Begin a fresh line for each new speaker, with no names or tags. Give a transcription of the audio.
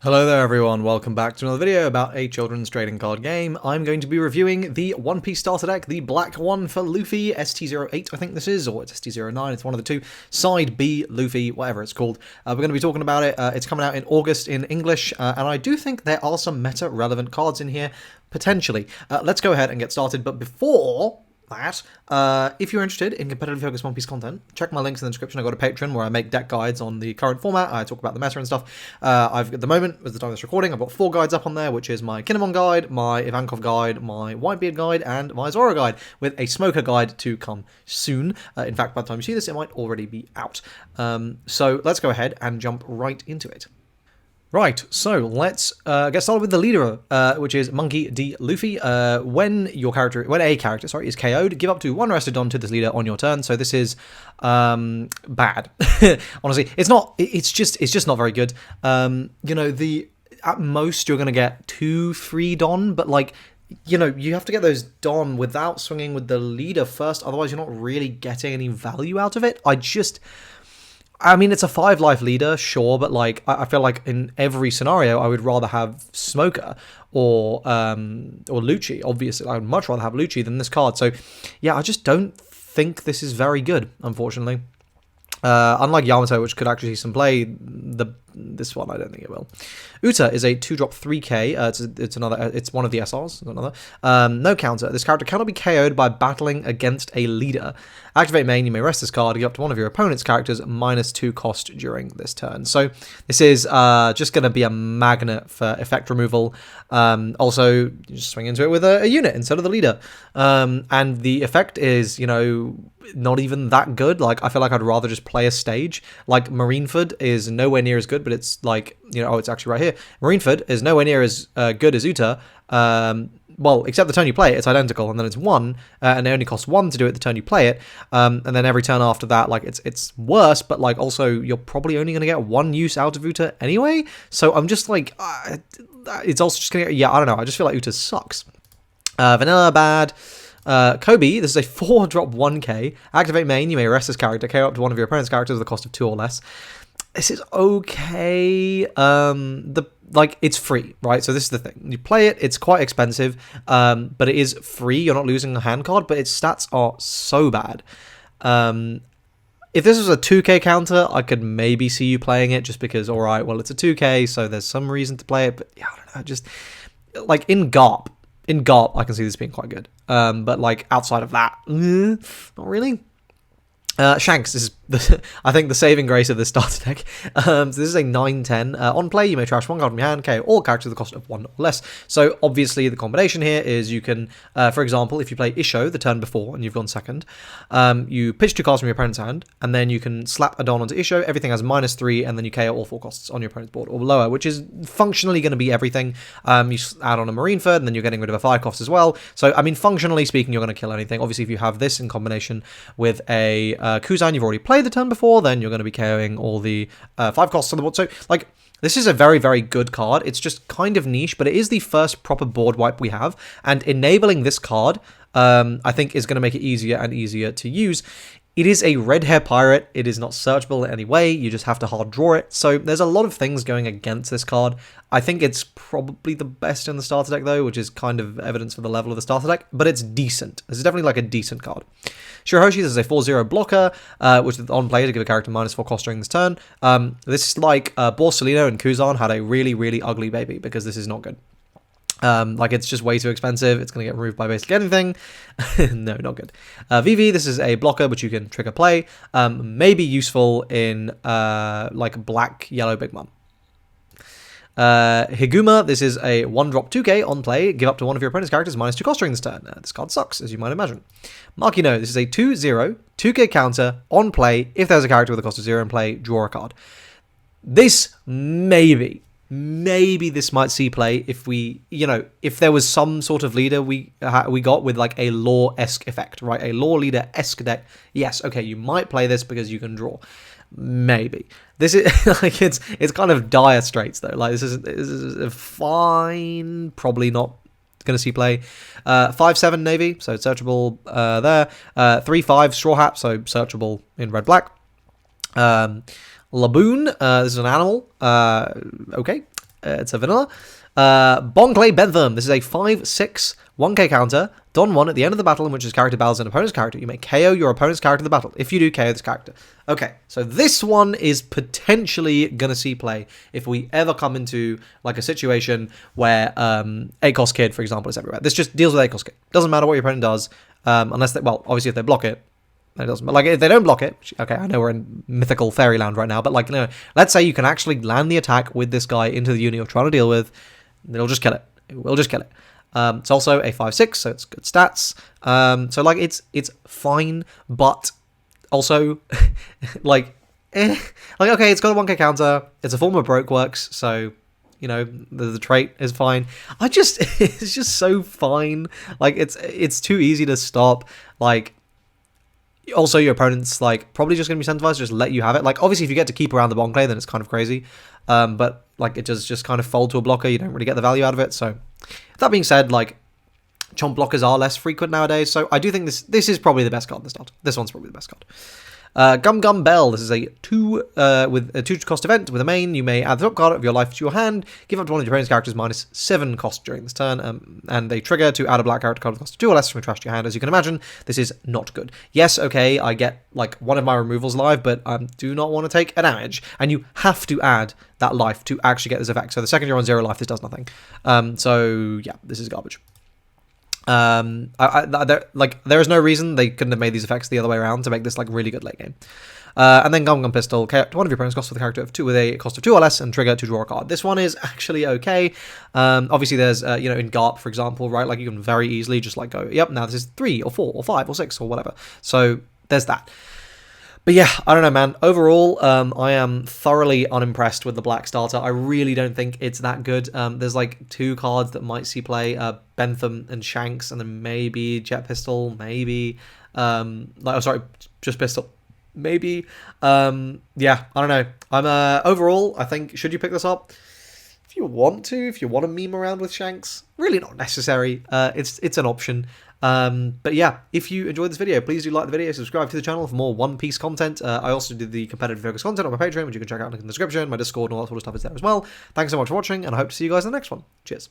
Hello there everyone, welcome back to another video about a children's trading card game. I'm going to be reviewing the One Piece starter deck, the black one for Luffy, ST08 I think this is, or it's ST09, it's one of the two, Side B Luffy, whatever it's called. We're going to be talking about it, it's coming out in August in English, and I do think there are some meta-relevant cards in here, potentially. Let's go ahead and get started, but before that, if you're interested in competitively focused One Piece content, check my links in the description. I've got a Patreon where I make deck guides on the current format. I talk about the meta and stuff. At the moment, at the time of this recording, I've got 4 guides up on there, which is my Kinemon guide, my Ivankov guide, my Whitebeard guide, and my Zoro guide, with a Smoker guide to come soon. In fact, by the time you see this, it might already be out. So let's go ahead and jump right into it. Right, so let's get started with the leader, which is Monkey D. Luffy. When a character is KO'd, give up to 1 rested on to this leader on your turn. So this is bad. Honestly, it's not. It's just not very good. You know, at most you're gonna get 2 free Don, but like, you know, you have to get those Don without swinging with the leader first. Otherwise, you're not really getting any value out of it. I mean, it's a 5-life leader, sure, but like I feel like in every scenario, I would rather have Smoker or Lucci. Obviously, I would much rather have Lucci than this card. So, yeah, I just don't think this is very good, unfortunately. Unlike Yamato, which could actually see some play, this one I don't think it will. Uta is a 2-drop 3k. It's one of the SRs. Another. No counter. This character cannot be KO'd by battling against a leader. Activate main. You may rest this card. Give up to one of your opponent's characters -2 cost during this turn. So this is just going to be a magnet for effect removal. Also, you just swing into it with a unit instead of the leader. And the effect is, you know, not even that good. Like, I feel like I'd rather just play a stage. Like, Marineford is nowhere near as good, but it's like, you know, oh, it's actually right here. Marineford is nowhere near as good as Uta. Well, except the turn you play it, it's identical, and then it's 1, and it only costs 1 to do it the turn you play it, and then every turn after that, like, it's worse, but, like, also, you're probably only going to get 1 use out of Uta anyway, so I'm just, like, it's also just going to, yeah, I don't know, I just feel like Uta sucks. Vanilla, bad. Kobe, this is a 4-drop 1k. Activate main, you may rest this character, KO up to one of your opponent's characters with a cost of 2 or less. This is okay. Like, it's free, right? So this is the thing. You play it, it's quite expensive, but it is free. You're not losing a hand card, but its stats are so bad. If this was a 2k counter, I could maybe see you playing it just because, all right, well, it's a 2k, so there's some reason to play it, but yeah, I don't know, just, like, in GARP, I can see this being quite good. But, like, outside of that, not really. Shanks is, I think, the saving grace of this starter deck. So this is a 9-10. On play, you may trash 1 card from your hand, KO all characters at the cost of 1 or less. So obviously the combination here is you can, for example, if you play Isho the turn before and you've gone second, you pitch 2 cards from your opponent's hand, and then you can slap a Don onto Isho. Everything has -3, and then you KO all 4 costs on your opponent's board or lower, which is functionally going to be everything. You add on a Marineford, and then you're getting rid of a 5 cost as well. So, I mean, functionally speaking, you're going to kill anything. Obviously, if you have this in combination with a Kuzan you've already played the turn before, then you're going to be KOing all the 5 costs on the board. So, like, this is a very, very good card. It's just kind of niche, but it is the first proper board wipe we have, and enabling this card, I think, is going to make it easier and easier to use. It is a red hair pirate. It is not searchable in any way. You just have to hard draw it. So there's a lot of things going against this card. I think it's probably the best in the starter deck, though, which is kind of evidence for the level of the starter deck, but it's decent. This is definitely like a decent card. Shirahoshi, this is a 4-0 blocker, which is on play to give a character -4 cost during this turn. This is like Borsalino and Kuzan had a really, really ugly baby, because this is not good. Like, it's just way too expensive. It's going to get removed by basically anything. No, not good. VV, this is a blocker, which you can trigger play. May be useful in, like, black, yellow Big Mom. Higuma, this is a 1-drop 2k on play. Give up to one of your opponent's characters -2 cost during this turn. This card sucks, as you might imagine. Makino, this is a 2-0, 2k counter on play. If there's a character with a cost of 0 in play, draw a card. This maybe this might see play if we, you know, if there was some sort of leader we got with like a law-esque effect, right? A law leader-esque deck. Yes, okay, you might play this because you can draw. Maybe. This is like, it's kind of dire straits though. Like, this is fine, probably not going to see play. 5-7 Navy, so it's searchable there. 3-5 Straw Hat, so searchable in red black. Laboon, this is an animal. Okay. it's a vanilla. Bonclay Bentham. This is a 5/6 1k counter. Don 1 at the end of the battle in which his character battles an opponent's character. You may KO your opponent's character in the battle. If you do, KO this character. Okay, so this one is potentially gonna see play if we ever come into like a situation where ACOS Kid, for example, is everywhere. This just deals with ACOS Kid. Doesn't matter what your opponent does, unless they, well, obviously if they block it. It doesn't, like if they don't block it, which, okay, I know we're in mythical fairyland right now, but like, you know, let's say you can actually land the attack with this guy into the unit you're trying to deal with, it'll just kill it. It will just kill it. It's also a 5/6, so it's good stats. So like it's fine, but also like okay, it's got a 1k counter. It's a form of broke works, so you know the trait is fine. It's just so fine. Like it's too easy to stop. Like. Also, your opponent's like probably just going to be incentivized to just let you have it. Like, obviously, if you get to keep around the Bonclay, then it's kind of crazy. But like, it does just kind of fold to a blocker. You don't really get the value out of it. So, that being said, like, chomp blockers are less frequent nowadays. So, I do think this is probably the best card in the start. This one's probably the best card. Gum Gum Bell. This is a 2 with a 2 cost event with a main. You may add the top card of your life to your hand. Give up to one of your opponent's characters -7 cost during this turn, and they trigger to add a black character card with cost of 2 or less from your trash to your hand. As you can imagine, this is not good. Yes, okay, I get like one of my removals live, but I do not want to take a damage, and you have to add that life to actually get this effect. So the second you're on 0 life, this does nothing. So yeah, this is garbage. There is no reason they couldn't have made these effects the other way around to make this like really good late game. And then Gum Gum Pistol, KO to one of your opponent's cost with a character of 2 with a cost of 2 or less, and trigger to draw a card. This one is actually okay. Obviously there's you know, in GARP, for example, right, like you can very easily just like go, yep, now this is 3 or 4 or 5 or 6 or whatever. So there's that. But yeah, I don't know, man. Overall, I am thoroughly unimpressed with the black starter. I really don't think it's that good. There's like 2 cards that might see play, Bentham and Shanks, and then maybe Jet Pistol, maybe. Just Pistol, maybe. Yeah, I don't know. Overall, I think, should you pick this up? If you want to meme around with Shanks, really not necessary. It's an option. But yeah, if you enjoyed this video, please do like the video, subscribe to the channel for more One Piece content. I also do the competitive focus content on my Patreon, which you can check out in the description. My Discord and all that sort of stuff is there as well. Thanks so much for watching, and I hope to see you guys in the next one. Cheers.